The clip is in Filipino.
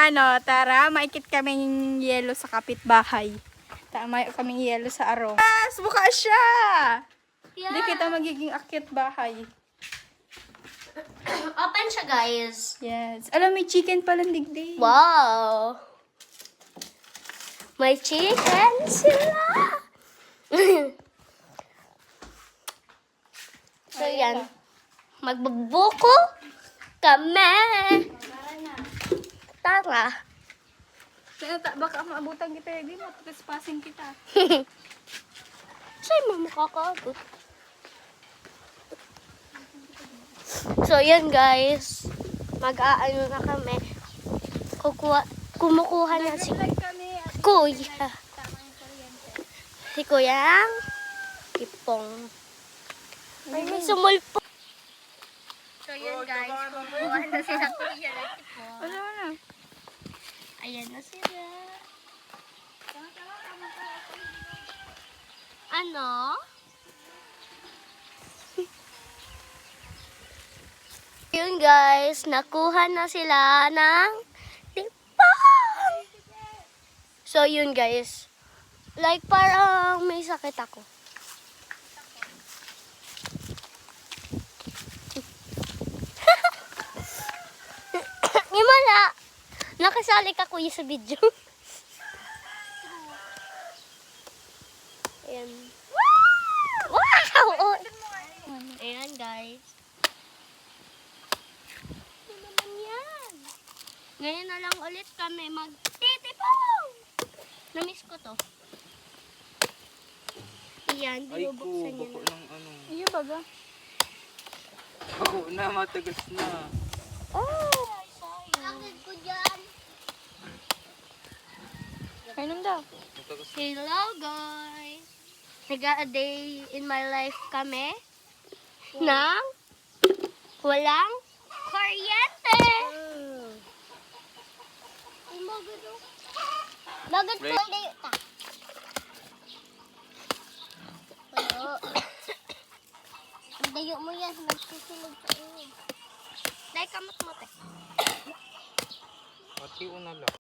ano, tara, maikit kaming yelo sa kapitbahay. Tama kaming yelo sa arong. Yes, buka siya! Yeah. Hindi kita magiging akit bahay. Open siya, guys. Yes. Alam, may chicken palang digdig. Wow. May chicken sila. So, yan. Magbubuko kami. Tara. Baka maabutan kita, hindi mo, trespassing kita. Sa'yo mo makakaabot. So, yan guys. Mag-aano na kami. Kumukuha na si Kuya. Si Kuyang Ipong. Ay, may sumulpo. So, yan guys. Kumukuha na sila Kuya ng Ipong. Ano na? Ayan na sila. Ano? Yun guys, nakuha na sila ng tipong. So yun guys, like parang may sakit ako. Himala, nakasali ka kuya sa video. Ayan. Wow! Oh. Ayan guys. Yan. Ngayon na lang ulit kami magtitipong. Namiss ko to. Ayan, Ay ko, binubuksan niya bako na. ng ano. Iyo baga. Bako na, matagas na. Oh! Sakit ko dyan. Kainom daw. Matagas. Hello guys. Nag-a-day in my life kami. Nang walang kuryente. Bagad ko ang dayo ta. Ang dayo mo yan, nagsusunog sa inyo. Dahil kamot mo te. Pati una lang.